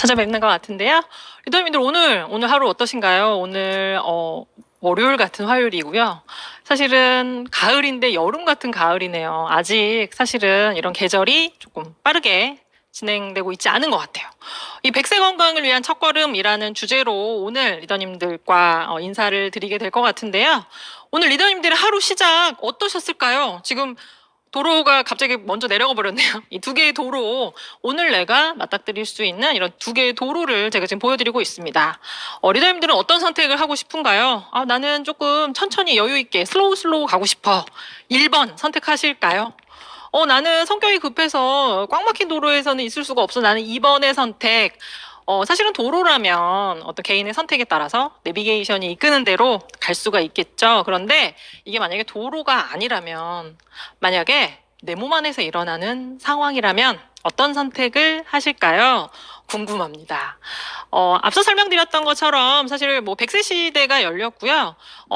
찾아뵙는 것 같은데요. 리더님들 오늘 하루 어떠신가요? 오늘 월요일 같은 화요일이고요. 사실은 가을인데 여름 같은 가을이네요. 아직 사실은 이런 계절이 조금 빠르게 진행되고 있지 않은 것 같아요. 이 100세 건강을 위한 첫걸음이라는 주제로 오늘 리더님들과 인사를 드리게 될 것 같은데요. 오늘 리더님들의 하루 시작 어떠셨을까요? 지금 도로가 갑자기 먼저 내려가 버렸네요. 이 두 개의 도로, 오늘 내가 맞닥뜨릴 수 있는 이런 두 개의 도로를 제가 지금 보여드리고 있습니다. 리더님들은 어떤 선택을 하고 싶은가요? 나는 조금 천천히 여유 있게 슬로우 가고 싶어. 1번 선택하실까요? 나는 성격이 급해서 꽉 막힌 도로에서는 있을 수가 없어. 나는 2번의 선택. 사실은 도로라면 어떤 개인의 선택에 따라서 내비게이션이 이끄는 대로 갈 수가 있겠죠. 그런데 이게 만약에 도로가 아니라면, 만약에 내 몸 안에서 일어나는 상황이라면 어떤 선택을 하실까요? 궁금합니다. 앞서 설명드렸던 것처럼 사실 뭐 100세 시대가 열렸고요.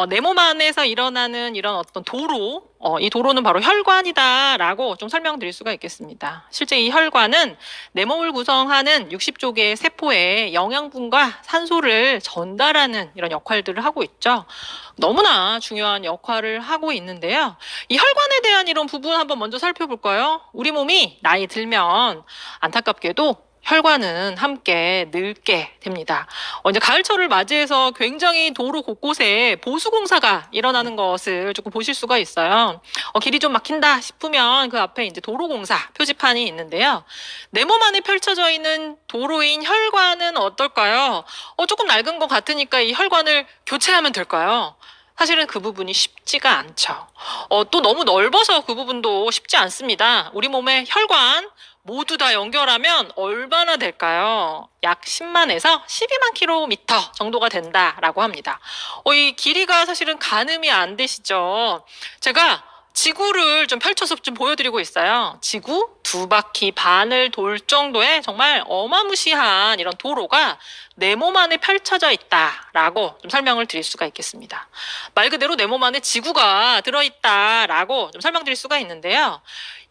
내 몸 안에서 일어나는 이런 어떤 도로, 이 도로는 바로 혈관이다라고 좀 설명드릴 수가 있겠습니다. 실제 이 혈관은 내 몸을 구성하는 60조 개의 세포에 영양분과 산소를 전달하는 이런 역할들을 하고 있죠. 너무나 중요한 역할을 하고 있는데요. 이 혈관에 대한 이런 부분 한번 먼저 살펴볼까요? 우리 몸이 나이 들면 안타깝게도 혈관은 함께 늙게 됩니다. 이제 가을철을 맞이해서 굉장히 도로 곳곳에 보수공사가 일어나는 것을 조금 보실 수가 있어요. 길이 좀 막힌다 싶으면 그 앞에 이제 도로공사 표지판이 있는데요. 내 몸 안에 펼쳐져 있는 도로인 혈관은 어떨까요? 조금 낡은 것 같으니까 이 혈관을 교체하면 될까요? 사실은 그 부분이 쉽지가 않죠. 또 너무 넓어서 그 부분도 쉽지 않습니다. 우리 몸의 혈관 모두 다 연결하면 얼마나 될까요? 약 10만에서 12만 킬로미터 정도가 된다라고 합니다. 이 길이가 사실은 가늠이 안 되시죠? 제가 지구를 좀 펼쳐서 좀 보여드리고 있어요. 지구 2바퀴 반을 돌 정도의 정말 어마무시한 이런 도로가 내 몸 안에 펼쳐져 있다라고 좀 설명을 드릴 수가 있겠습니다. 말 그대로 내 몸 안에 지구가 들어있다라고 좀 설명드릴 수가 있는데요.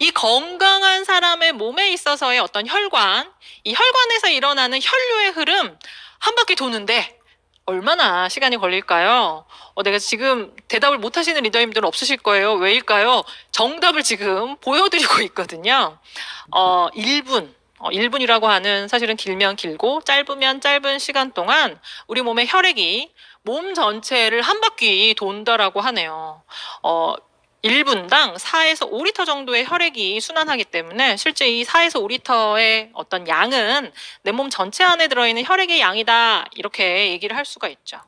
이 건강한 사람의 몸에 있어서의 어떤 혈관, 이 혈관에서 일어나는 혈류의 흐름, 한 바퀴 도는데 얼마나 시간이 걸릴까요? 내가 지금 대답을 못 하시는 리더님들은 없으실 거예요. 왜일까요? 정답을 지금 보여드리고 있거든요. 1분. 1분이라고 하는, 사실은 길면 길고 짧으면 짧은 시간 동안 우리 몸의 혈액이 몸 전체를 한 바퀴 돈다라고 하네요. 1분당 4에서 5리터 정도의 혈액이 순환하기 때문에 실제 이 4에서 5리터의 어떤 양은 내 몸 전체 안에 들어있는 혈액의 양이다, 이렇게 얘기를 할 수가 있죠.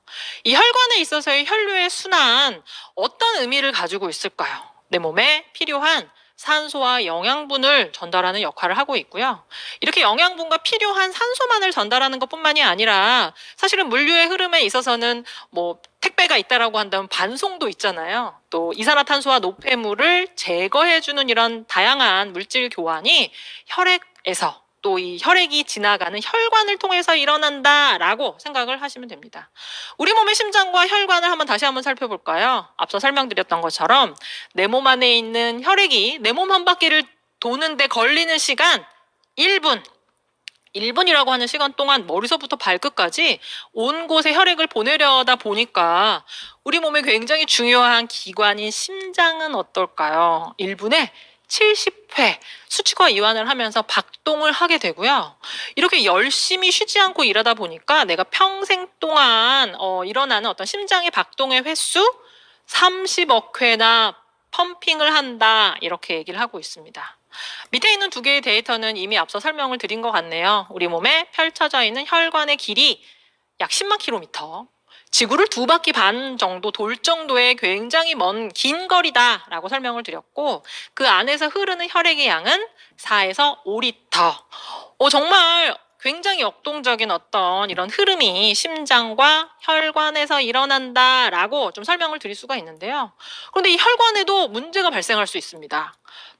이 혈관에 있어서의 혈류의 순환, 어떤 의미를 가지고 있을까요? 내 몸에 필요한 산소와 영양분을 전달하는 역할을 하고 있고요. 이렇게 영양분과 필요한 산소만을 전달하는 것뿐만이 아니라 사실은 물류의 흐름에 있어서는 뭐 택배가 있다라고 한다면 반송도 있잖아요. 또 이산화탄소와 노폐물을 제거해주는 이런 다양한 물질 교환이 혈액에서, 또 이 혈액이 지나가는 혈관을 통해서 일어난다라고 생각을 하시면 됩니다. 우리 몸의 심장과 혈관을 다시 한번 살펴볼까요? 앞서 설명드렸던 것처럼 내 몸 안에 있는 혈액이 내 몸 한 바퀴를 도는데 걸리는 시간 1분. 1분이라고 하는 시간 동안 머리서부터 발끝까지 온 곳에 혈액을 보내려다 보니까 우리 몸에 굉장히 중요한 기관인 심장은 어떨까요? 1분에 70회 수축과 이완을 하면서 박동을 하게 되고요. 이렇게 열심히 쉬지 않고 일하다 보니까 내가 평생 동안 일어나는 어떤 심장의 박동의 횟수 30억 회나 펌핑을 한다, 이렇게 얘기를 하고 있습니다. 밑에 있는 두 개의 데이터는 이미 앞서 설명을 드린 것 같네요. 우리 몸에 펼쳐져 있는 혈관의 길이 약 10만 킬로미터, 지구를 2바퀴 반 정도 돌 정도의 굉장히 먼 긴 거리다라고 설명을 드렸고, 그 안에서 흐르는 혈액의 양은 4에서 5리터. 정말 굉장히 역동적인 어떤 이런 흐름이 심장과 혈관에서 일어난다라고 좀 설명을 드릴 수가 있는데요. 그런데 이 혈관에도 문제가 발생할 수 있습니다.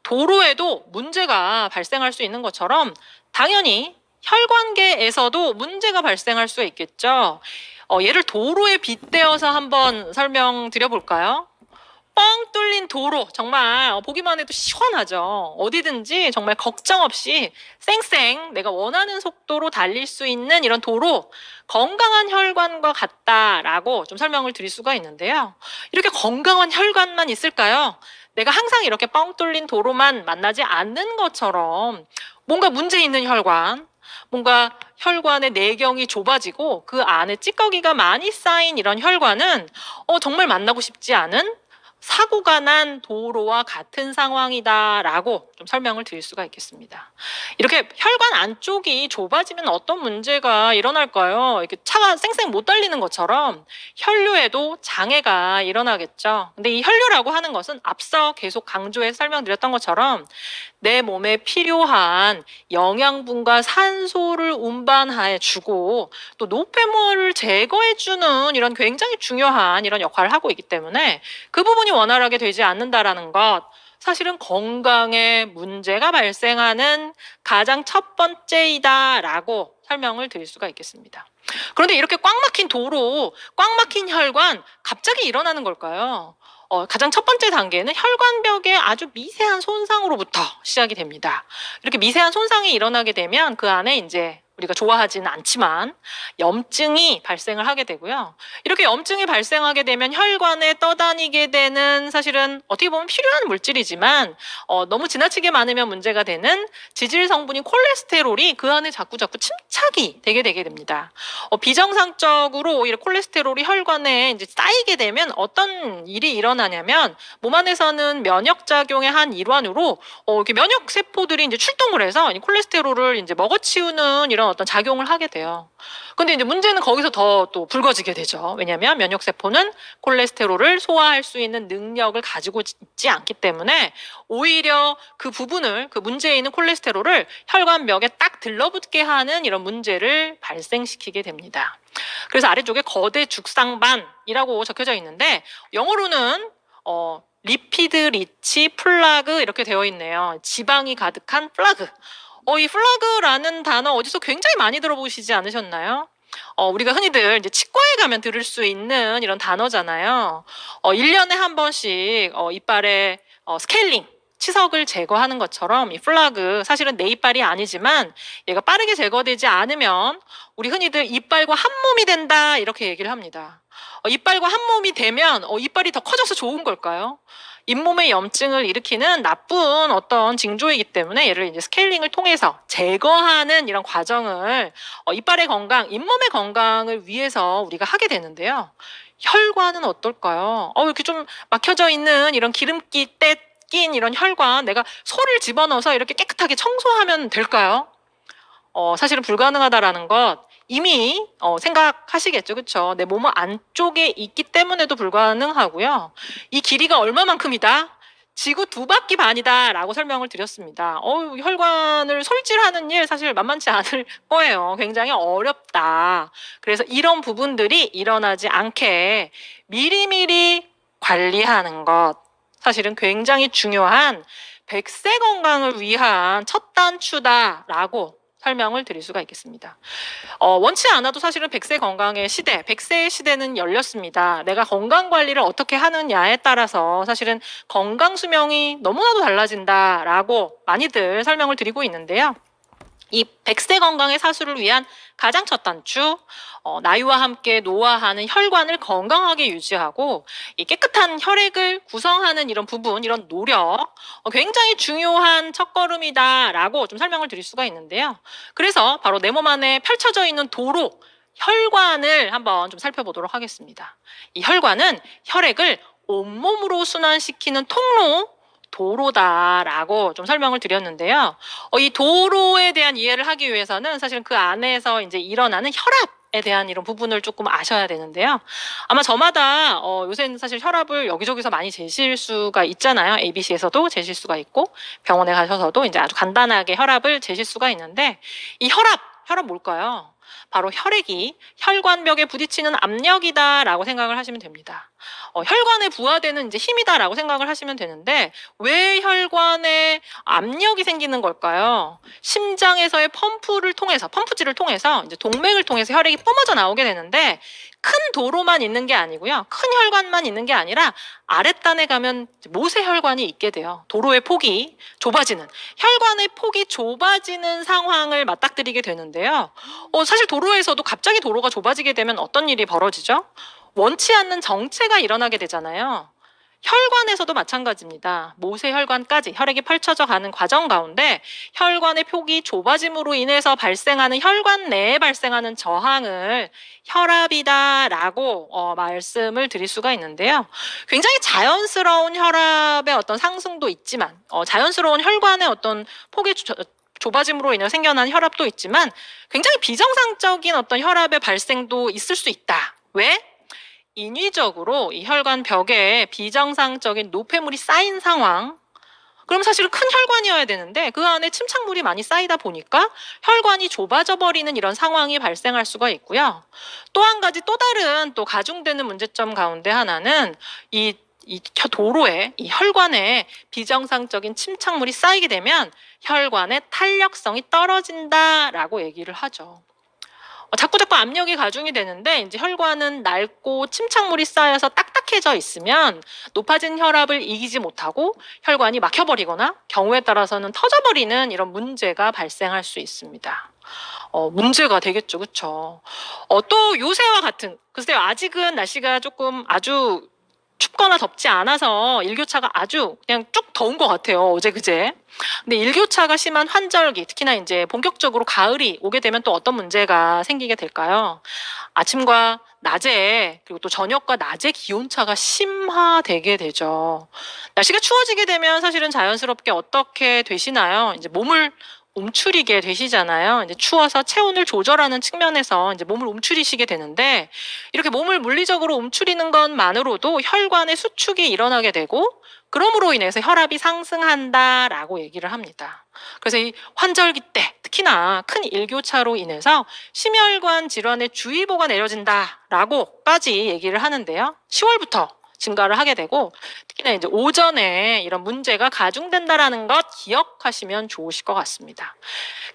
도로에도 문제가 발생할 수 있는 것처럼 당연히 혈관계에서도 문제가 발생할 수 있겠죠. 얘를 도로에 빗대어서 한번 설명드려 볼까요? 뻥 뚫린 도로 정말 보기만 해도 시원하죠. 어디든지 정말 걱정 없이 쌩쌩 내가 원하는 속도로 달릴 수 있는 이런 도로, 건강한 혈관과 같다라고 좀 설명을 드릴 수가 있는데요. 이렇게 건강한 혈관만 있을까요? 내가 항상 이렇게 뻥 뚫린 도로만 만나지 않는 것처럼 뭔가 문제 있는 혈관, 뭔가 혈관의 내경이 좁아지고 그 안에 찌꺼기가 많이 쌓인 이런 혈관은 정말 만나고 싶지 않은 사고가 난 도로와 같은 상황이다라고 좀 설명을 드릴 수가 있겠습니다. 이렇게 혈관 안쪽이 좁아지면 어떤 문제가 일어날까요? 이렇게 차가 쌩쌩 못 달리는 것처럼 혈류에도 장애가 일어나겠죠. 근데 이 혈류라고 하는 것은 앞서 계속 강조해서 설명드렸던 것처럼 내 몸에 필요한 영양분과 산소를 운반해 주고 또 노폐물을 제거해 주는 이런 굉장히 중요한 이런 역할을 하고 있기 때문에 그 부분이 원활하게 되지 않는다라는 것, 사실은 건강에 문제가 발생하는 가장 첫 번째이다라고 설명을 드릴 수가 있겠습니다. 그런데 이렇게 꽉 막힌 도로, 꽉 막힌 혈관 갑자기 일어나는 걸까요? 가장 첫 번째 단계는 혈관벽의 아주 미세한 손상으로부터 시작이 됩니다. 이렇게 미세한 손상이 일어나게 되면 그 안에 이제 우리가 좋아하지는 않지만 염증이 발생을 하게 되고요. 이렇게 염증이 발생하게 되면 혈관에 떠다니게 되는, 사실은 어떻게 보면 필요한 물질이지만 너무 지나치게 많으면 문제가 되는 지질 성분인 콜레스테롤이 그 안에 자꾸 침착이 되게 됩니다. 비정상적으로 오히려 콜레스테롤이 혈관에 이제 쌓이게 되면 어떤 일이 일어나냐면 몸 안에서는 면역 작용의 한 일환으로 이렇게 면역 세포들이 이제 출동을 해서 콜레스테롤을 이제 먹어치우는 이런 어떤 작용을 하게 돼요. 근데 이제 문제는 거기서 더 또 불거지게 되죠. 왜냐하면 면역 세포는 콜레스테롤을 소화할 수 있는 능력을 가지고 있지 않기 때문에 오히려 그 부분을, 그 문제에 있는 콜레스테롤을 혈관벽에 딱 들러붙게 하는 이런 문제를 발생시키게 됩니다. 그래서 아래쪽에 거대 죽상반이라고 적혀져 있는데 영어로는 리피드 리치 플라그 이렇게 되어 있네요. 지방이 가득한 플라그. 이 플라그라는 단어 어디서 굉장히 많이 들어보시지 않으셨나요? 우리가 흔히들 이제 치과에 가면 들을 수 있는 이런 단어잖아요. 1년에 한 번씩 이빨에 스케일링, 치석을 제거하는 것처럼 이 플라그, 사실은 내 이빨이 아니지만 얘가 빠르게 제거되지 않으면 우리 흔히들 이빨과 한 몸이 된다 이렇게 얘기를 합니다. 이빨과 한 몸이 되면 이빨이 더 커져서 좋은 걸까요? 잇몸의 염증을 일으키는 나쁜 어떤 징조이기 때문에 얘를 이제 스케일링을 통해서 제거하는 이런 과정을 이빨의 건강, 잇몸의 건강을 위해서 우리가 하게 되는데요. 혈관은 어떨까요? 이렇게 좀 막혀져 있는 이런 기름기 때 낀 이런 혈관, 내가 소를 집어넣어서 이렇게 깨끗하게 청소하면 될까요? 사실은 불가능하다라는 것 이미 생각하시겠죠, 그렇죠? 내 몸 안쪽에 있기 때문에도 불가능하고요. 이 길이가 얼마만큼이다? 지구 2바퀴 반이다라고 설명을 드렸습니다. 혈관을 솔질하는 일 사실 만만치 않을 거예요. 굉장히 어렵다. 그래서 이런 부분들이 일어나지 않게 미리미리 관리하는 것, 사실은 굉장히 중요한 100세 건강을 위한 첫 단추다라고 설명을 드릴 수가 있겠습니다. 원치 않아도 사실은 100세 건강의 시대, 100세의 시대는 열렸습니다. 내가 건강 관리를 어떻게 하느냐에 따라서 사실은 건강 수명이 너무나도 달라진다라고 많이들 설명을 드리고 있는데요. 이 100세 건강의 사수를 위한 가장 첫 단추, 나이와 함께 노화하는 혈관을 건강하게 유지하고 이 깨끗한 혈액을 구성하는 이런 부분, 이런 노력 굉장히 중요한 첫걸음이다라고 좀 설명을 드릴 수가 있는데요. 그래서 바로 내 몸 안에 펼쳐져 있는 도로, 혈관을 한번 좀 살펴보도록 하겠습니다. 이 혈관은 혈액을 온몸으로 순환시키는 통로, 도로다라고 좀 설명을 드렸는데요. 이 도로에 대한 이해를 하기 위해서는 사실은 그 안에서 이제 일어나는 혈압에 대한 이런 부분을 조금 아셔야 되는데요. 아마 저마다 요새는 사실 혈압을 여기저기서 많이 재실 수가 있잖아요. ABC에서도 재실 수가 있고 병원에 가셔서도 이제 아주 간단하게 혈압을 재실 수가 있는데 이 혈압 뭘까요? 바로 혈액이 혈관벽에 부딪히는 압력이다라고 생각을 하시면 됩니다. 혈관에 부하되는 이제 힘이다라고 생각을 하시면 되는데 왜 혈관에 압력이 생기는 걸까요? 심장에서의 펌프질을 통해서 이제 동맥을 통해서 혈액이 뿜어져 나오게 되는데 큰 도로만 있는 게 아니고요. 큰 혈관만 있는 게 아니라 아랫단에 가면 모세혈관이 있게 돼요. 도로의 폭이 좁아지는, 혈관의 폭이 좁아지는 상황을 맞닥뜨리게 되는데요. 사실 도로에서도 갑자기 도로가 좁아지게 되면 어떤 일이 벌어지죠? 원치 않는 정체가 일어나게 되잖아요. 혈관에서도 마찬가지입니다. 모세혈관까지 혈액이 펼쳐져 가는 과정 가운데 혈관의 폭이 좁아짐으로 인해서 발생하는 혈관 내에 발생하는 저항을 혈압이다라고 말씀을 드릴 수가 있는데요. 굉장히 자연스러운 혈압의 어떤 상승도 있지만 자연스러운 혈관의 어떤 폭이 좁아짐으로 인해 생겨난 혈압도 있지만 굉장히 비정상적인 어떤 혈압의 발생도 있을 수 있다. 왜? 인위적으로 이 혈관 벽에 비정상적인 노폐물이 쌓인 상황. 그럼 사실은 큰 혈관이어야 되는데 그 안에 침착물이 많이 쌓이다 보니까 혈관이 좁아져 버리는 이런 상황이 발생할 수가 있고요. 또 한 가지 또 다른 또 가중되는 문제점 가운데 하나는 이 도로에 이 혈관에 비정상적인 침착물이 쌓이게 되면 혈관의 탄력성이 떨어진다라고 얘기를 하죠. 자꾸 압력이 가중이 되는데 이제 혈관은 낡고 침착물이 쌓여서 딱딱해져 있으면 높아진 혈압을 이기지 못하고 혈관이 막혀버리거나 경우에 따라서는 터져버리는 이런 문제가 발생할 수 있습니다. 문제가 되겠죠, 그렇죠? 또 요새와 같은, 글쎄요, 아직은 날씨가 조금 아주 춥거나 덥지 않아서 일교차가 아주 그냥 쭉 더운 것 같아요. 어제 그제. 근데 일교차가 심한 환절기, 특히나 이제 본격적으로 가을이 오게 되면 또 어떤 문제가 생기게 될까요? 아침과 낮에 그리고 또 저녁과 낮에 기온차가 심화되게 되죠. 날씨가 추워지게 되면 사실은 자연스럽게 어떻게 되시나요? 이제 몸을 움츠리게 되시잖아요. 이제 추워서 체온을 조절하는 측면에서 이제 몸을 움츠리시게 되는데 이렇게 몸을 물리적으로 움츠리는 것만으로도 혈관의 수축이 일어나게 되고 그럼으로 인해서 혈압이 상승한다라고 얘기를 합니다. 그래서 이 환절기 때 특히나 큰 일교차로 인해서 심혈관 질환의 주의보가 내려진다라고까지 얘기를 하는데요. 10월부터 증가를 하게 되고 특히나 이제 오전에 이런 문제가 가중된다라는 것 기억하시면 좋으실 것 같습니다.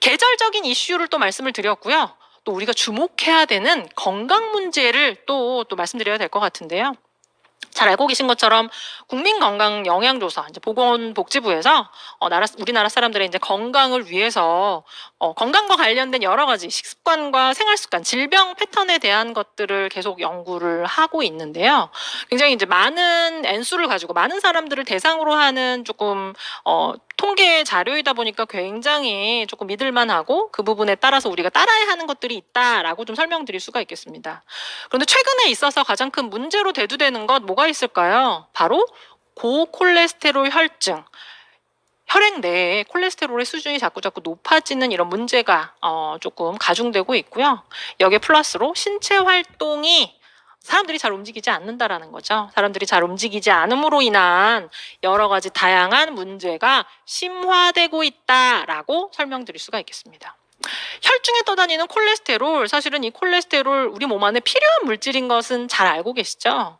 계절적인 이슈를 또 말씀을 드렸고요. 또 우리가 주목해야 되는 건강 문제를 또 말씀드려야 될 것 같은데요. 잘 알고 계신 것처럼 국민건강영양조사, 이제 보건복지부에서 우리나라 사람들의 이제 건강을 위해서 건강과 관련된 여러 가지 식습관과 생활습관, 질병 패턴에 대한 것들을 계속 연구를 하고 있는데요. 굉장히 이제 많은 N수를 가지고 많은 사람들을 대상으로 하는 조금 통계 자료이다 보니까 굉장히 조금 믿을만하고 그 부분에 따라서 우리가 따라야 하는 것들이 있다라고 좀 설명드릴 수가 있겠습니다. 그런데 최근에 있어서 가장 큰 문제로 대두되는 것 뭐가 있을까요? 바로 고콜레스테롤 혈증. 혈액 내에 콜레스테롤의 수준이 자꾸 높아지는 이런 문제가 조금 가중되고 있고요. 여기에 플러스로 신체 활동이 사람들이 잘 움직이지 않는다라는 거죠. 사람들이 잘 움직이지 않음으로 인한 여러 가지 다양한 문제가 심화되고 있다라고 설명드릴 수가 있겠습니다. 혈중에 떠다니는 콜레스테롤, 사실은 이 콜레스테롤 우리 몸 안에 필요한 물질인 것은 잘 알고 계시죠?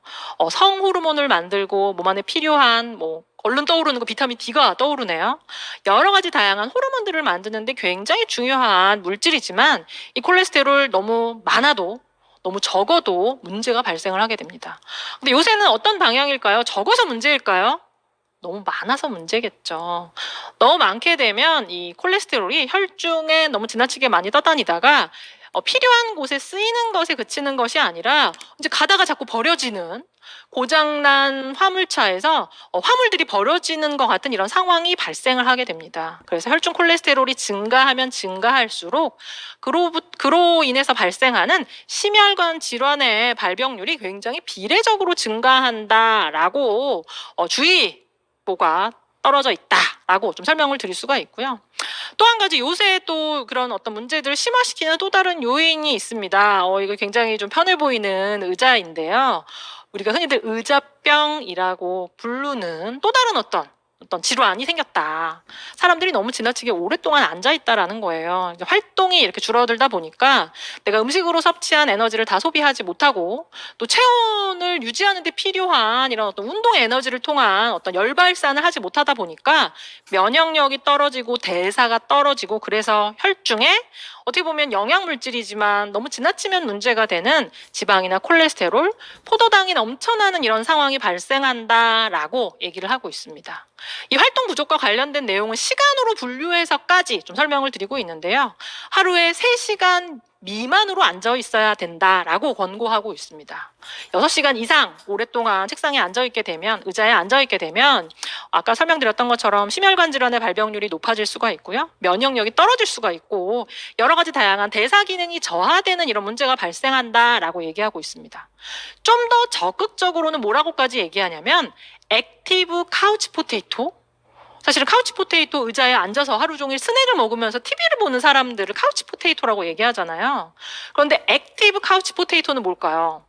성호르몬을 만들고 몸 안에 필요한 얼른 떠오르는 거 비타민 D가 떠오르네요. 여러 가지 다양한 호르몬들을 만드는데 굉장히 중요한 물질이지만 이 콜레스테롤 너무 많아도 너무 적어도 문제가 발생을 하게 됩니다. 근데 요새는 어떤 방향일까요? 적어서 문제일까요? 너무 많아서 문제겠죠. 너무 많게 되면 이 콜레스테롤이 혈중에 너무 지나치게 많이 떠다니다가 필요한 곳에 쓰이는 것에 그치는 것이 아니라 이제 가다가 자꾸 버려지는 고장난 화물차에서 화물들이 버려지는 것 같은 이런 상황이 발생을 하게 됩니다. 그래서 혈중 콜레스테롤이 증가하면 증가할수록 그로 인해서 발생하는 심혈관 질환의 발병률이 굉장히 비례적으로 증가한다라고 주의보가 떨어져 있다라고 좀 설명을 드릴 수가 있고요. 또 한 가지 요새 또 그런 어떤 문제들을 심화시키는 또 다른 요인이 있습니다. 이거 굉장히 좀 편해 보이는 의자인데요. 우리가 흔히들 의자병이라고 부르는 또 다른 어떤 어떤 질환이 생겼다. 사람들이 너무 지나치게 오랫동안 앉아있다라는 거예요. 활동이 이렇게 줄어들다 보니까 내가 음식으로 섭취한 에너지를 다 소비하지 못하고 또 체온을 유지하는 데 필요한 이런 어떤 운동 에너지를 통한 어떤 열 발산을 하지 못하다 보니까 면역력이 떨어지고 대사가 떨어지고 그래서 혈중에 어떻게 보면 영양물질이지만 너무 지나치면 문제가 되는 지방이나 콜레스테롤, 포도당이 넘쳐나는 이런 상황이 발생한다라고 얘기를 하고 있습니다. 이 활동 부족과 관련된 내용은 시간으로 분류해서까지 좀 설명을 드리고 있는데요. 하루에 3시간 미만으로 앉아 있어야 된다라고 권고하고 있습니다. 6시간 이상 오랫동안 책상에 앉아 있게 되면, 의자에 앉아 있게 되면 아까 설명드렸던 것처럼 심혈관 질환의 발병률이 높아질 수가 있고요. 면역력이 떨어질 수가 있고 여러 가지 다양한 대사 기능이 저하되는 이런 문제가 발생한다라고 얘기하고 있습니다. 좀 더 적극적으로는 뭐라고까지 얘기하냐면 액티브 카우치 포테이토, 사실은 카우치 포테이토 의자에 앉아서 하루 종일 스낵을 먹으면서 TV를 보는 사람들을 카우치 포테이토라고 얘기하잖아요. 그런데 액티브 카우치 포테이토는 뭘까요?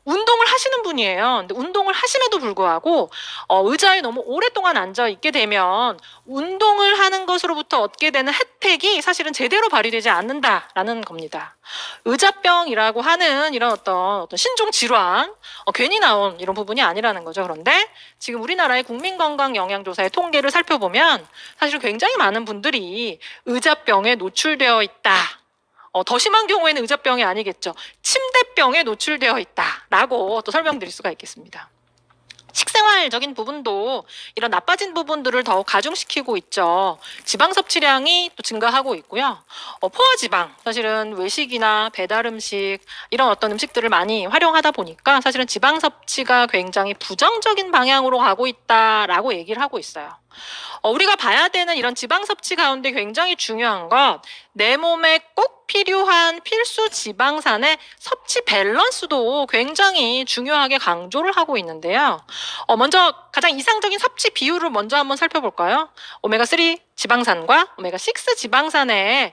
운동을 하시는 분이에요. 근데 운동을 하심에도 불구하고 의자에 너무 오랫동안 앉아 있게 되면 운동을 하는 것으로부터 얻게 되는 혜택이 사실은 제대로 발휘되지 않는다라는 겁니다. 의자병이라고 하는 이런 어떤 신종 질환, 괜히 나온 이런 부분이 아니라는 거죠. 그런데 지금 우리나라의 국민건강영양조사의 통계를 살펴보면 사실 굉장히 많은 분들이 의자병에 노출되어 있다. 더 심한 경우에는 의자병이 아니겠죠. 침대병에 노출되어 있다라고 또 설명드릴 수가 있겠습니다. 식생활적인 부분도 이런 나빠진 부분들을 더욱 가중시키고 있죠. 지방 섭취량이 또 증가하고 있고요. 포화지방, 사실은 외식이나 배달 음식 이런 어떤 음식들을 많이 활용하다 보니까 사실은 지방 섭취가 굉장히 부정적인 방향으로 가고 있다라고 얘기를 하고 있어요. 우리가 봐야 되는 이런 지방 섭취 가운데 굉장히 중요한 것, 내 몸에 꼭 필요한 필수 지방산의 섭취 밸런스도 굉장히 중요하게 강조를 하고 있는데요. 먼저 가장 이상적인 섭취 비율을 먼저 한번 살펴볼까요? 오메가3 지방산과 오메가6 지방산의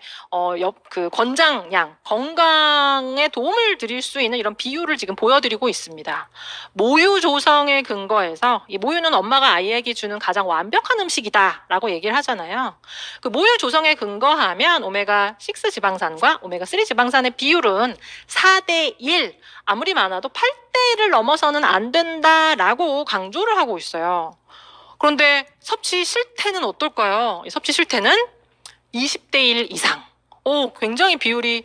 그 권장량, 건강에 도움을 드릴 수 있는 이런 비율을 지금 보여드리고 있습니다. 모유 조성에 근거해서, 이 모유는 엄마가 아이에게 주는 가장 완벽한 음식이다라고 얘기를 하잖아요. 그 모유 조성에 근거하면 오메가6 지방산과 오메가3 지방산의 비율은 4대1, 아무리 많아도 8대1을 넘어서는 안 된다라고 강조를 하고 있어요. 그런데 섭취 실태는 어떨까요? 이 섭취 실태는 20대1 이상. 굉장히 비율이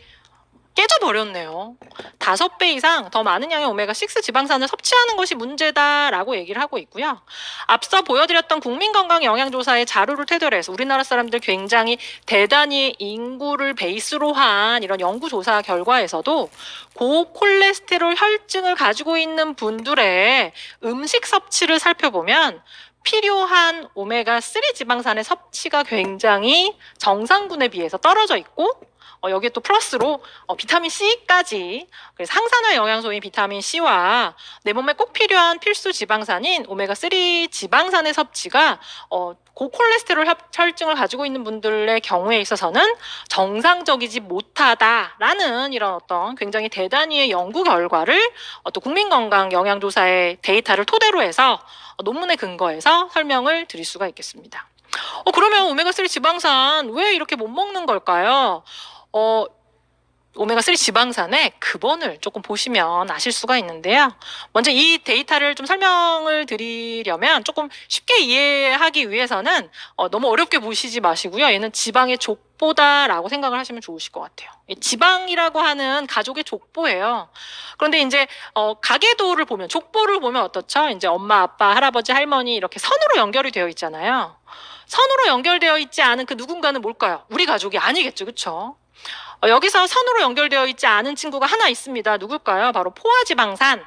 깨져버렸네요. 5배 이상 더 많은 양의 오메가6 지방산을 섭취하는 것이 문제다라고 얘기를 하고 있고요. 앞서 보여드렸던 국민건강영양조사의 자료를 토대로 해서 우리나라 사람들 굉장히 대단히 인구를 베이스로 한 이런 연구조사 결과에서도 고콜레스테롤 혈증을 가지고 있는 분들의 음식 섭취를 살펴보면 필요한 오메가3 지방산의 섭취가 굉장히 정상군에 비해서 떨어져 있고 여기에 또 플러스로 비타민 C까지, 그래서 항산화 영양소인 비타민 C와 내 몸에 꼭 필요한 필수 지방산인 오메가3 지방산의 섭취가 고콜레스테롤 혈증을 가지고 있는 분들의 경우에 있어서는 정상적이지 못하다라는 이런 어떤 굉장히 대단히의 연구 결과를 또 국민건강영양조사의 데이터를 토대로 해서 논문에 근거해서 설명을 드릴 수가 있겠습니다. 그러면 오메가3 지방산 왜 이렇게 못 먹는 걸까요? 오메가3 지방산의 근원을 조금 보시면 아실 수가 있는데요. 먼저 이 데이터를 좀 설명을 드리려면 조금 쉽게 이해하기 위해서는 너무 어렵게 보시지 마시고요. 얘는 지방의 족보다라고 생각을 하시면 좋으실 것 같아요. 지방이라고 하는 가족의 족보예요. 그런데 이제 가계도를 보면, 족보를 보면 어떻죠? 이제 엄마, 아빠, 할아버지, 할머니 이렇게 선으로 연결이 되어 있잖아요. 선으로 연결되어 있지 않은 그 누군가는 뭘까요? 우리 가족이 아니겠죠, 그렇죠? 여기서 선으로 연결되어 있지 않은 친구가 하나 있습니다. 누굴까요? 바로 포화지방산.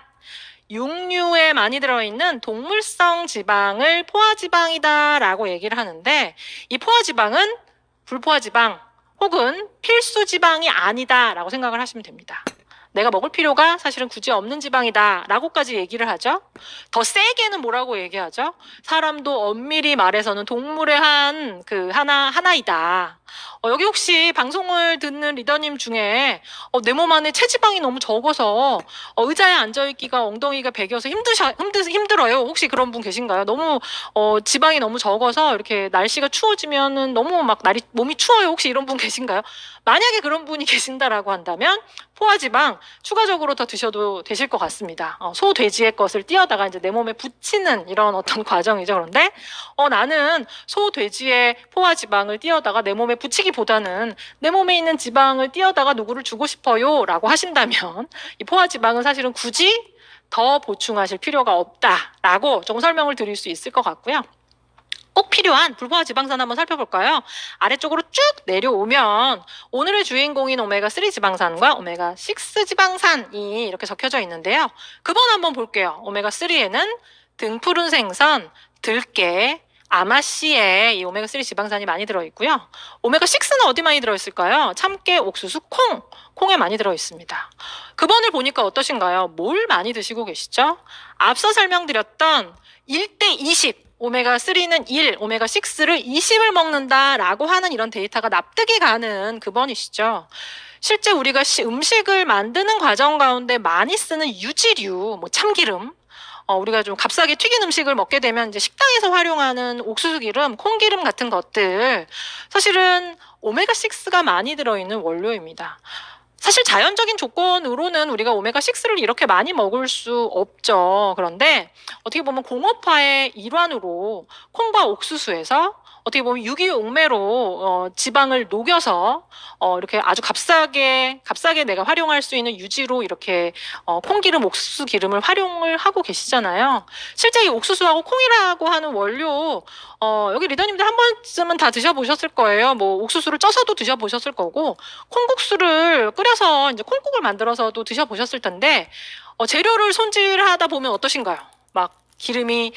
육류에 많이 들어있는 동물성 지방을 포화지방이다라고 얘기를 하는데, 이 포화지방은 불포화지방 혹은 필수지방이 아니다라고 생각을 하시면 됩니다. 내가 먹을 필요가 사실은 굳이 없는 지방이다라고까지 얘기를 하죠. 더 세게는 뭐라고 얘기하죠? 사람도 엄밀히 말해서는 동물의 하나이다. 여기 혹시 방송을 듣는 리더님 중에 내 몸 안에 체지방이 너무 적어서 의자에 앉아있기가 엉덩이가 베겨서 힘들어요. 혹시 그런 분 계신가요? 너무 지방이 너무 적어서 이렇게 날씨가 추워지면은 너무 막 몸이 추워요. 혹시 이런 분 계신가요? 만약에 그런 분이 계신다라고 한다면 포화지방 추가적으로 더 드셔도 되실 것 같습니다. 소, 돼지의 것을 띄어다가 이제 내 몸에 붙이는 이런 어떤 과정이죠. 그런데 나는 소, 돼지의 포화지방을 띄어다가 내 몸에 붙이기보다는 내 몸에 있는 지방을 띄어다가 누구를 주고 싶어요 라고 하신다면 이 포화지방은 사실은 굳이 더 보충하실 필요가 없다라고 조금 설명을 드릴 수 있을 것 같고요. 꼭 필요한 불포화 지방산 한번 살펴볼까요? 아래쪽으로 쭉 내려오면 오늘의 주인공인 오메가3 지방산과 오메가6 지방산이 이렇게 적혀져 있는데요. 그번 한번 볼게요. 오메가3에는 등푸른 생선, 들깨, 아마씨에 이 오메가3 지방산이 많이 들어있고요. 오메가6는 어디 많이 들어있을까요? 참깨, 옥수수, 콩에 많이 들어있습니다. 그번을 보니까 어떠신가요? 뭘 많이 드시고 계시죠? 앞서 설명드렸던 1대20 오메가3는 1, 오메가6를 20을 먹는다라고 하는 이런 데이터가 납득이 가는 그번이시죠. 실제 우리가 음식을 만드는 과정 가운데 많이 쓰는 유지류, 뭐 참기름, 우리가 좀 값싸게 튀긴 음식을 먹게 되면 이제 식당에서 활용하는 옥수수 기름, 콩기름 같은 것들 사실은 오메가6가 많이 들어있는 원료입니다. 사실 자연적인 조건으로는 우리가 오메가6를 이렇게 많이 먹을 수 없죠. 그런데 어떻게 보면 공업화의 일환으로 콩과 옥수수에서 어떻게 보면 유기용매로 지방을 녹여서 이렇게 아주 값싸게 내가 활용할 수 있는 유지로 이렇게 콩기름, 옥수수 기름을 활용을 하고 계시잖아요. 실제 이 옥수수하고 콩이라고 하는 원료 여기 리더님들 한 번쯤은 다 드셔보셨을 거예요. 뭐 옥수수를 쪄서도 드셔보셨을 거고 콩국수를 끓여서 이제 콩국을 만들어서도 드셔보셨을 텐데 재료를 손질하다 보면 어떠신가요? 막 기름이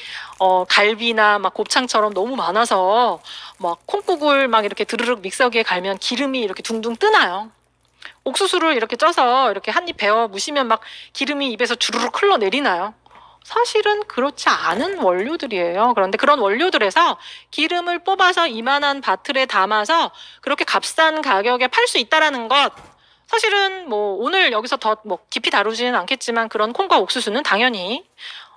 갈비나 막 곱창처럼 너무 많아서 막 콩국을 막 이렇게 드르륵 믹서기에 갈면 기름이 이렇게 둥둥 뜨나요? 옥수수를 이렇게 쪄서 이렇게 한 입 베어 무시면 막 기름이 입에서 주르륵 흘러내리나요? 사실은 그렇지 않은 원료들이에요. 그런데 그런 원료들에서 기름을 뽑아서 이만한 바틀에 담아서 그렇게 값싼 가격에 팔 수 있다라는 것, 사실은 뭐 오늘 여기서 더 뭐 깊이 다루지는 않겠지만 그런 콩과 옥수수는 당연히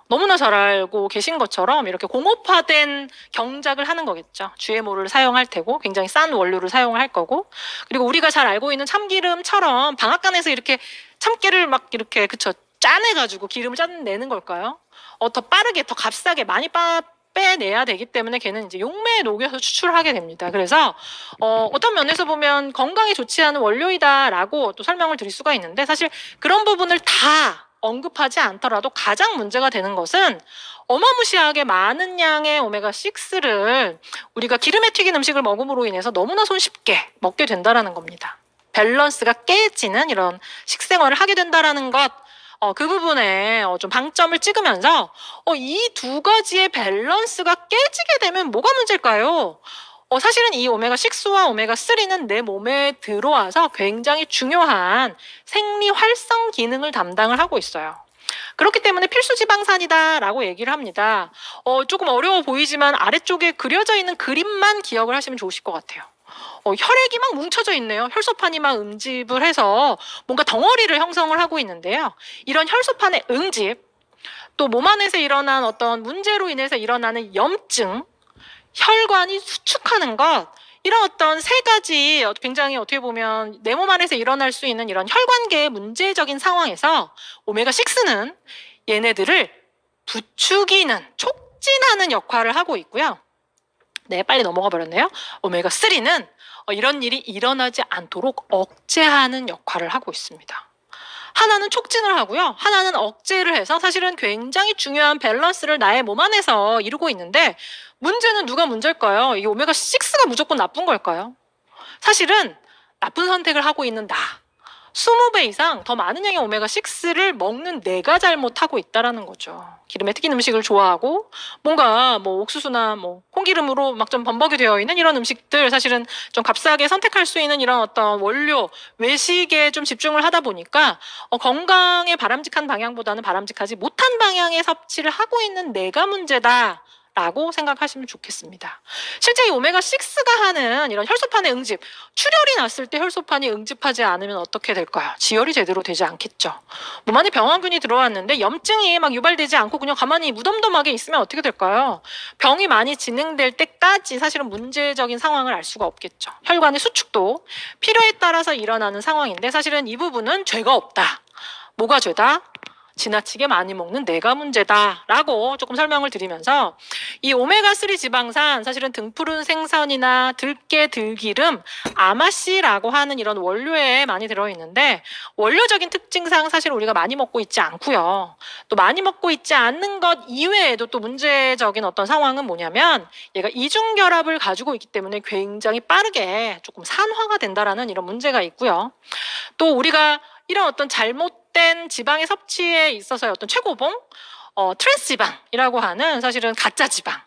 너무나 잘 알고 계신 것처럼 이렇게 공업화된 경작을 하는 거겠죠. GMO를 사용할 테고 굉장히 싼 원료를 사용을 할 거고, 그리고 우리가 잘 알고 있는 참기름처럼 방앗간에서 이렇게 참깨를 막 이렇게 그쵸 짜내가지고 기름을 짜내는 걸까요? 더 빠르게 더 값싸게 많이 빼내야 되기 때문에 걔는 이제 용매에 녹여서 추출하게 됩니다. 그래서 어떤 면에서 보면 건강에 좋지 않은 원료이다라고 또 설명을 드릴 수가 있는데, 사실 그런 부분을 다 언급하지 않더라도 가장 문제가 되는 것은 어마무시하게 많은 양의 오메가6를 우리가 기름에 튀긴 음식을 먹음으로 인해서 너무나 손쉽게 먹게 된다라는 겁니다. 밸런스가 깨지는 이런 식생활을 하게 된다라는 것, 그 부분에 좀 방점을 찍으면서 이 두 가지의 밸런스가 깨지게 되면 뭐가 문제일까요? 사실은 이 오메가6와 오메가3는 내 몸에 들어와서 굉장히 중요한 생리 활성 기능을 담당을 하고 있어요. 그렇기 때문에 필수 지방산이다라고 얘기를 합니다. 조금 어려워 보이지만 아래쪽에 그려져 있는 그림만 기억을 하시면 좋으실 것 같아요. 혈액이 막 뭉쳐져 있네요. 혈소판이 막 응집을 해서 뭔가 덩어리를 형성을 하고 있는데요. 이런 혈소판의 응집, 또 몸 안에서 일어난 어떤 문제로 인해서 일어나는 염증, 혈관이 수축하는 것, 이런 어떤 세 가지 굉장히 어떻게 보면 내 몸 안에서 일어날 수 있는 이런 혈관계의 문제적인 상황에서 오메가6는 얘네들을 부추기는, 촉진하는 역할을 하고 있고요. 네, 빨리 넘어가 버렸네요. 오메가3는 이런 일이 일어나지 않도록 억제하는 역할을 하고 있습니다. 하나는 촉진을 하고요. 하나는 억제를 해서 사실은 굉장히 중요한 밸런스를 나의 몸 안에서 이루고 있는데, 문제는 누가 문제일까요? 이 오메가6가 무조건 나쁜 걸까요? 사실은 나쁜 선택을 하고 있는 나, 20배 이상 더 많은 양의 오메가6를 먹는 내가 잘못하고 있다라는 거죠. 기름에 튀긴 음식을 좋아하고 뭔가 뭐 옥수수나 뭐 콩기름으로 막 좀 범벅이 되어 있는 이런 음식들, 사실은 좀 값싸게 선택할 수 있는 이런 어떤 원료, 외식에 좀 집중을 하다 보니까 건강에 바람직한 방향보다는 바람직하지 못한 방향의 섭취를 하고 있는 내가 문제다 라고 생각하시면 좋겠습니다. 실제 이 오메가6가 하는 이런 혈소판의 응집, 출혈이 났을 때 혈소판이 응집하지 않으면 어떻게 될까요? 지혈이 제대로 되지 않겠죠. 몸 안에 병원균이 들어왔는데 염증이 막 유발되지 않고 그냥 가만히 무덤덤하게 있으면 어떻게 될까요? 병이 많이 진행될 때까지 사실은 문제적인 상황을 알 수가 없겠죠. 혈관의 수축도 필요에 따라서 일어나는 상황인데 사실은 이 부분은 죄가 없다. 뭐가 죄다? 지나치게 많이 먹는 내가 문제다라고 조금 설명을 드리면서 이 오메가3 지방산 사실은 등푸른 생선이나 들깨, 들기름, 아마씨라고 하는 이런 원료에 많이 들어있는데 원료적인 특징상 사실 우리가 많이 먹고 있지 않고요. 또 많이 먹고 있지 않는 것 이외에도 또 문제적인 어떤 상황은 뭐냐면 얘가 이중결합을 가지고 있기 때문에 굉장히 빠르게 조금 산화가 된다라는 이런 문제가 있고요. 또 우리가 이런 어떤 잘못된 지방의 섭취에 있어서의 어떤 최고봉, 트랜스 지방이라고 하는 사실은 가짜 지방,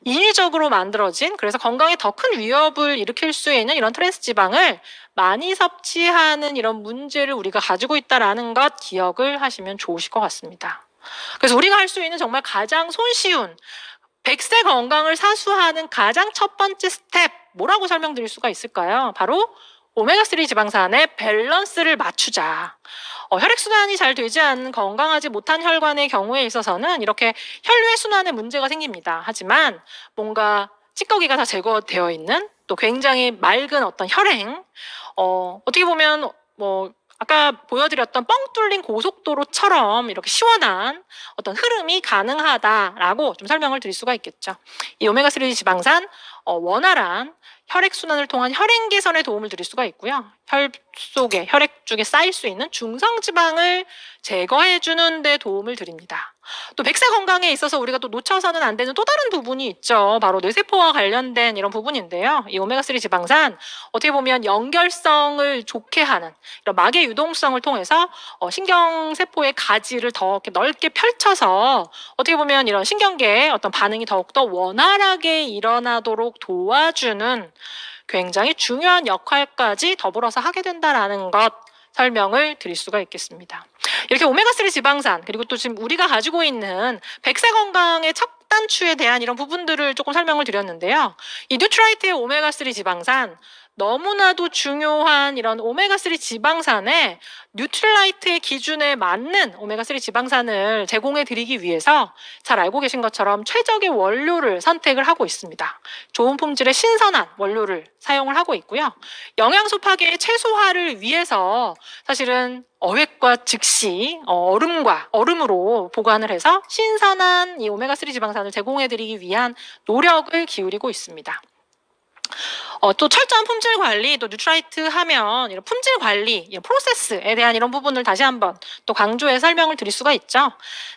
인위적으로 만들어진 그래서 건강에 더 큰 위협을 일으킬 수 있는 이런 트랜스 지방을 많이 섭취하는 이런 문제를 우리가 가지고 있다라는 것 기억을 하시면 좋으실 것 같습니다. 그래서 우리가 할 수 있는 정말 가장 손쉬운 100세 건강을 사수하는 가장 첫 번째 스텝 뭐라고 설명드릴 수가 있을까요? 바로 오메가3 지방산의 밸런스를 맞추자. 혈액순환이 잘 되지 않는 건강하지 못한 혈관의 경우에 있어서는 이렇게 혈류의 순환에 문제가 생깁니다. 하지만 뭔가 찌꺼기가 다 제거되어 있는 또 굉장히 맑은 어떤 혈행, 어떻게 보면 아까 보여드렸던 뻥 뚫린 고속도로처럼 이렇게 시원한 어떤 흐름이 가능하다라고 좀 설명을 드릴 수가 있겠죠. 이 오메가3 지방산 원활한 혈액순환을 통한 혈행 개선에 도움을 드릴 수가 있고요. 혈 속에 혈액 쪽에 쌓일 수 있는 중성지방을 제거해 주는 데 도움을 드립니다. 또 100세 건강에 있어서 우리가 또 놓쳐서는 안 되는 또 다른 부분이 있죠. 바로 뇌세포와 관련된 이런 부분인데요. 이 오메가3 지방산 어떻게 보면 연결성을 좋게 하는 이런 막의 유동성을 통해서 신경세포의 가지를 더 이렇게 넓게 펼쳐서 어떻게 보면 이런 신경계의 어떤 반응이 더욱더 원활하게 일어나도록 도와주는 굉장히 중요한 역할까지 더불어서 하게 된다라는 것 설명을 드릴 수가 있겠습니다. 이렇게 오메가3 지방산 그리고 또 지금 우리가 가지고 있는 100세 건강의 첫 단추에 대한 이런 부분들을 조금 설명을 드렸는데요. 이 뉴트라이트의 오메가3 지방산 너무나도 중요한 이런 오메가3 지방산의 뉴트라이트의 기준에 맞는 오메가3 지방산을 제공해 드리기 위해서 잘 알고 계신 것처럼 최적의 원료를 선택을 하고 있습니다. 좋은 품질의 신선한 원료를 사용을 하고 있고요. 영양소 파괴의 최소화를 위해서 사실은 어획과 즉시 얼음으로 보관을 해서 신선한 이 오메가3 지방산을 제공해 드리기 위한 노력을 기울이고 있습니다. 또 철저한 품질 관리, 또 뉴트라이트 하면 이런 품질 관리, 이런 프로세스에 대한 이런 부분을 다시 한번 또 강조해 설명을 드릴 수가 있죠.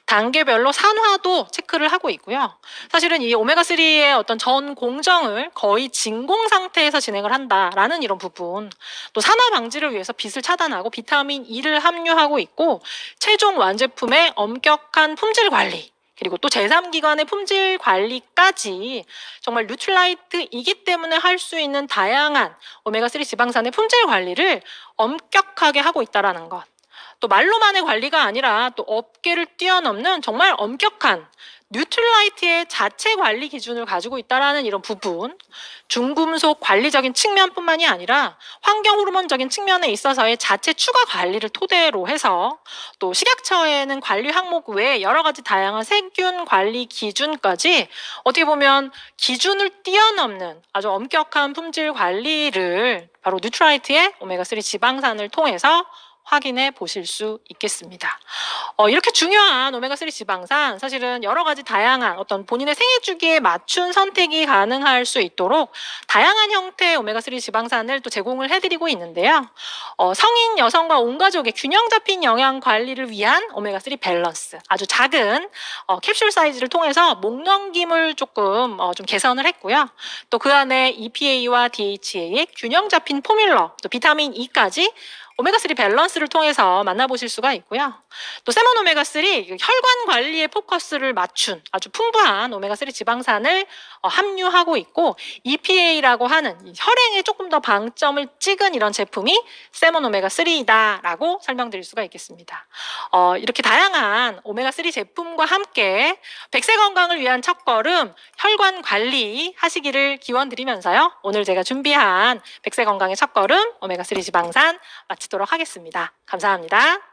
단계별로 산화도 체크를 하고 있고요. 사실은 이 오메가3의 어떤 전 공정을 거의 진공 상태에서 진행을 한다라는 이런 부분, 또 산화 방지를 위해서 빛을 차단하고 비타민 E를 함유하고 있고, 최종 완제품의 엄격한 품질 관리, 그리고 또 제3기관의 품질 관리까지 정말 뉴트라이트이기 때문에 할 수 있는 다양한 오메가3 지방산의 품질 관리를 엄격하게 하고 있다는 것. 또 말로만의 관리가 아니라 또 업계를 뛰어넘는 정말 엄격한 뉴트라이트의 자체 관리 기준을 가지고 있다는 이런 부분, 중금속 관리적인 측면뿐만이 아니라 환경 호르몬적인 측면에 있어서의 자체 추가 관리를 토대로 해서 또 식약처에는 관리 항목 외에 여러 가지 다양한 세균 관리 기준까지 어떻게 보면 기준을 뛰어넘는 아주 엄격한 품질 관리를 바로 뉴트라이트의 오메가3 지방산을 통해서 확인해 보실 수 있겠습니다. 이렇게 중요한 오메가3 지방산 사실은 여러 가지 다양한 어떤 본인의 생애 주기에 맞춘 선택이 가능할 수 있도록 다양한 형태의 오메가3 지방산을 또 제공을 해드리고 있는데요. 성인 여성과 온 가족의 균형 잡힌 영양 관리를 위한 오메가3 밸런스, 아주 작은 캡슐 사이즈를 통해서 목 넘김을 조금 좀 개선을 했고요. 또 그 안에 EPA와 DHA의 균형 잡힌 포뮬러, 또 비타민 E까지 오메가3 밸런스를 통해서 만나보실 수가 있고요. 또 세몬 오메가3 혈관 관리에 포커스를 맞춘 아주 풍부한 오메가3 지방산을 함유하고 있고 EPA라고 하는 혈행에 조금 더 방점을 찍은 이런 제품이 세몬 오메가3이다라고 설명드릴 수가 있겠습니다. 이렇게 다양한 오메가3 제품과 함께 100세 건강을 위한 첫걸음 혈관 관리 하시기를 기원드리면서요. 오늘 제가 준비한 100세 건강의 첫걸음 오메가3 지방산 마치도록 하겠습니다. 감사합니다.